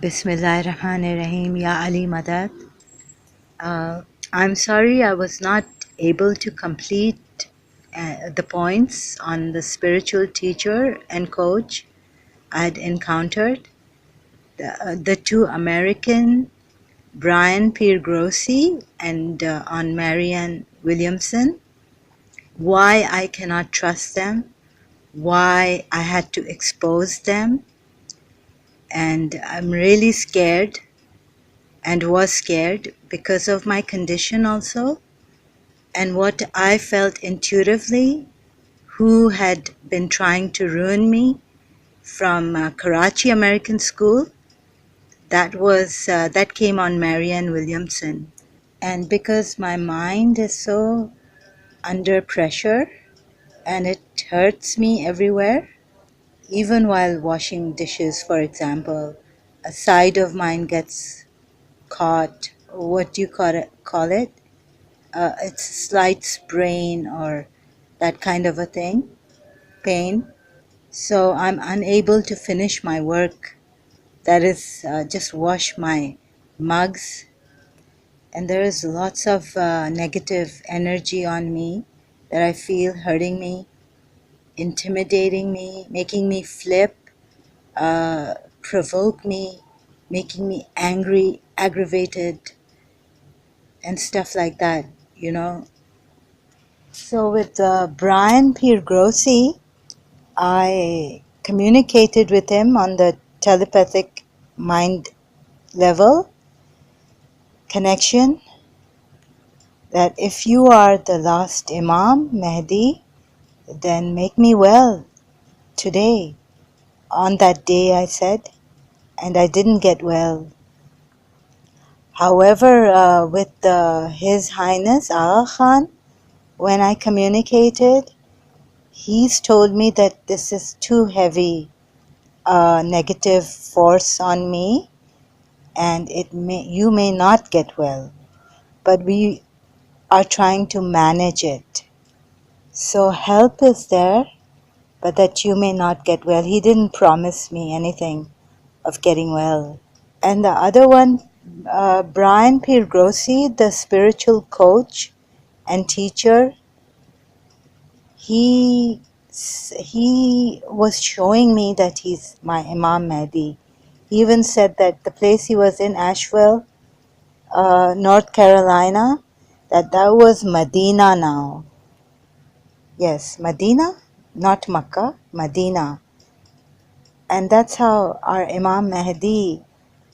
Bismillahirrahmanirrahim. Ya Ali Madad. I'm sorry I was not able to complete the points on the spiritual teacher and coach I had encountered. The two American, Brian Piergrossi and on Marianne Williamson. Why I cannot trust them, why I had to expose them, and I'm really scared and was scared because of my condition also, and what I felt intuitively, who had been trying to ruin me from Karachi American School. That came on Marianne Williamson. And because my mind is so under pressure and it hurts me everywhere, even while washing dishes, for example, a side of mine gets caught. What do you call it? It's a slight sprain or that kind of a thing, pain. So I'm unable to finish my work. That is, just wash my mugs. And there is lots of negative energy on me that I feel hurting me, intimidating me, making me flip, provoke me, making me angry, aggravated, and stuff like that, you know. So with Brian Piergrossi, I communicated with him on the telepathic mind level connection that if you are the last Imam Mahdi, then make me well today. On that day, I said, and I didn't get well. However, with His Highness Aga Khan, when I communicated, he's told me that this is too heavy negative force on me, and you may not get well, but we are trying to manage it. So help is there, but that you may not get well. He didn't promise me anything of getting well. And the other one, Brian Piergrossi, the spiritual coach and teacher, he was showing me that he's my Imam Mahdi. He even said that the place he was in, Asheville, North Carolina, that was Medina now. Yes, Medina, not Makkah, Medina. And that's how our Imam Mahdi,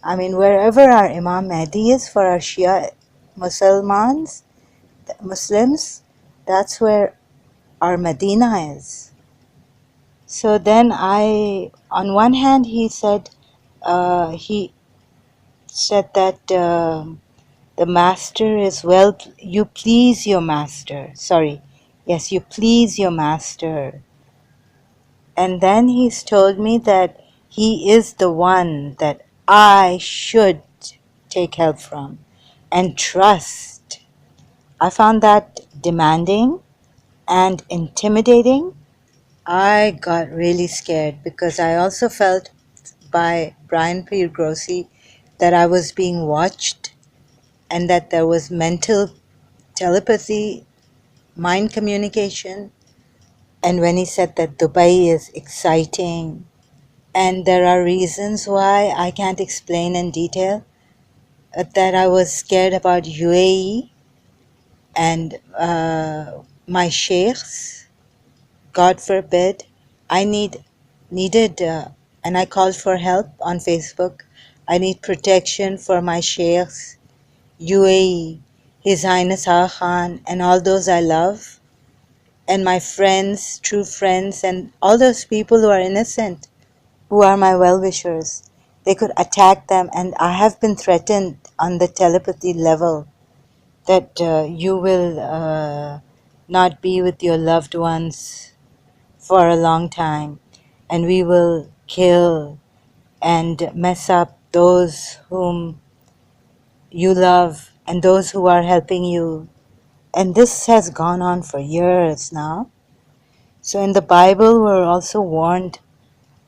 I mean, wherever our Imam Mahdi is for our Shia Muslims, that's where our Medina is. So then on one hand, he said that the master is well, you please your master. Sorry. Yes, you please your master. And then he's told me that he is the one that I should take help from and trust. I found that demanding and intimidating. I got really scared because I also felt by Brian Piergrossi that I was being watched and that there was mental telepathy, mind communication. And when he said that Dubai is exciting, and there are reasons why I can't explain in detail, that I was scared about UAE and my sheikhs, God forbid. I needed, and I called for help on Facebook. I need protection for my sheikhs, UAE, His Highness Aga Khan, and all those I love, and my friends, true friends, and all those people who are innocent, who are my well-wishers. They could attack them, and I have been threatened on the telepathy level that you will not be with your loved ones for a long time, and we will kill and mess up those whom you love and those who are helping you. And this has gone on for years now. So in the Bible, we're also warned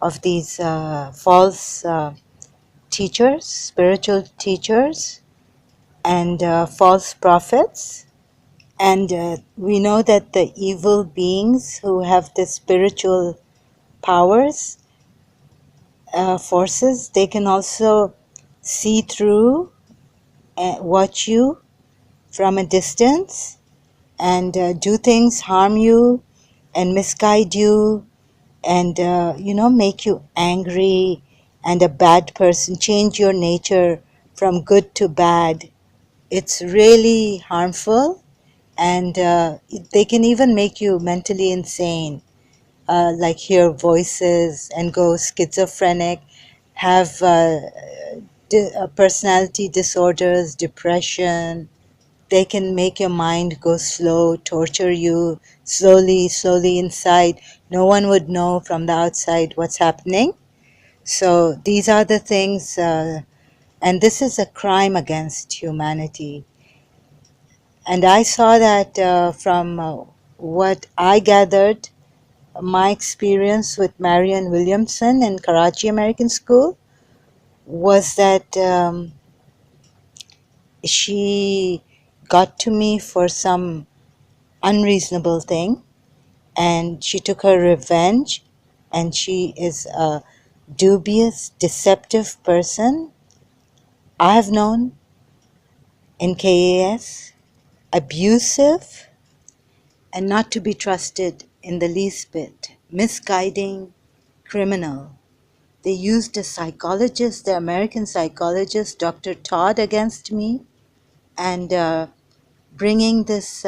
of these false teachers, spiritual teachers, and false prophets. And we know that the evil beings who have the spiritual powers, forces, they can also see through and watch you from a distance and do things, harm you and misguide you and, make you angry and a bad person, change your nature from good to bad. It's really harmful, and they can even make you mentally insane, like hear voices and go schizophrenic, have personality disorders, depression. They can make your mind go slow, torture you slowly, slowly inside. No one would know from the outside what's happening. So these are the things, and this is a crime against humanity. And I saw that from what I gathered, my experience with Marianne Williamson in Karachi American School was that she got to me for some unreasonable thing, and she took her revenge, and she is a dubious, deceptive person I have known in KAS, abusive and not to be trusted in the least bit, misguiding, criminal. They used a psychologist, the American psychologist, Dr. Todd, against me, and bringing this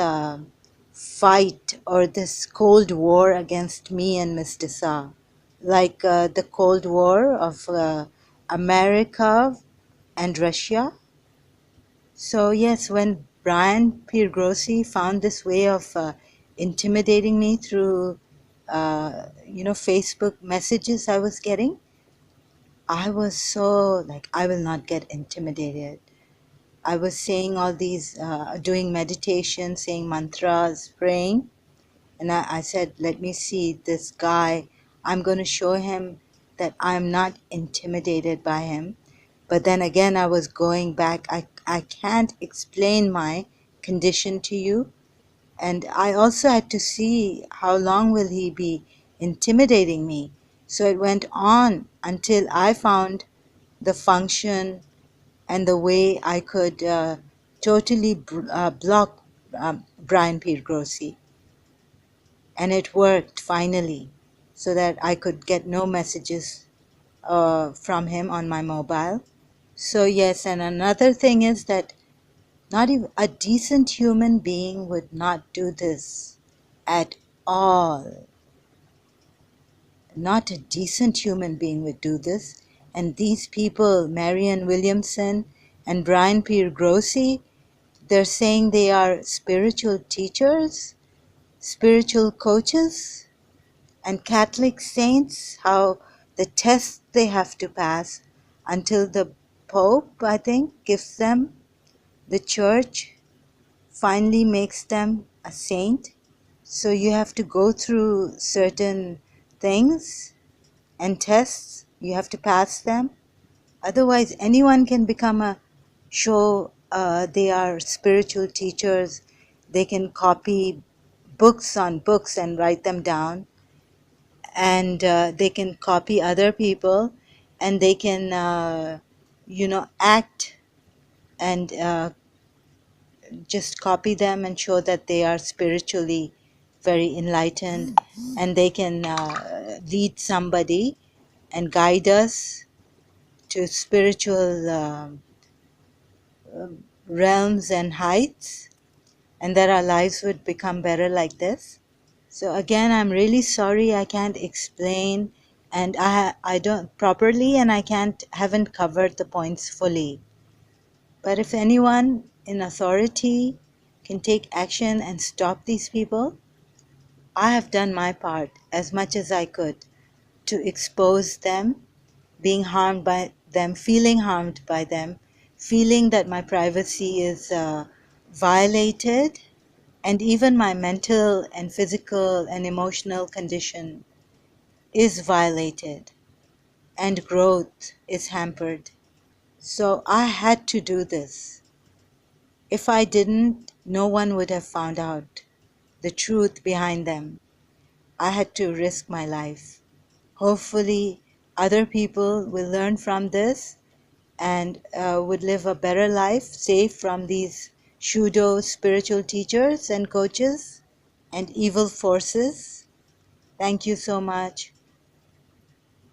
fight or this Cold War against me and Mr. Sa, like the Cold War of America and Russia. So yes, when Brian Piergrossi found this way of intimidating me through, Facebook messages I was getting, I was so like, I will not get intimidated. I was saying all these, doing meditation, saying mantras, praying, and I said, let me see this guy. I'm going to show him that I'm not intimidated by him. But then again, I was going back. I can't explain my condition to you. And I also had to see how long will he be intimidating me. So it went on until I found the function and the way I could totally block Brian Piergrossi. And it worked finally, so that I could get no messages from him on my mobile. So yes, and another thing is that not even a decent human being would not do this at all. Not a decent human being would do this. And these people, Marianne Williamson and Brian Piergrossi, they're saying they are spiritual teachers, spiritual coaches, and Catholic saints, how the tests they have to pass until the Pope, I think, gives them, the church finally makes them a saint. So you have to go through certain things and tests. You have to pass them. Otherwise, anyone can become a show they are spiritual teachers. They can copy books on books and write them down, and they can copy other people, and they can act and just copy them and show that they are spiritually very enlightened, and they can lead somebody and guide us to spiritual realms and heights, and that our lives would become better like this. So again, I'm really sorry I can't explain, and I don't properly, and I haven't covered the points fully. But if anyone in authority can take action and stop these people, I have done my part as much as I could to expose them, being harmed by them, feeling harmed by them, feeling that my privacy is violated, and even my mental and physical and emotional condition is violated, and growth is hampered. So I had to do this. If I didn't, no one would have found out the truth behind them. I had to risk my life. Hopefully, other people will learn from this and would live a better life, safe from these pseudo spiritual teachers and coaches and evil forces. Thank you so much.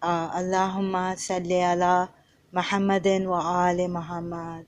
Allahumma salli ala Muhammadin wa ali Muhammad.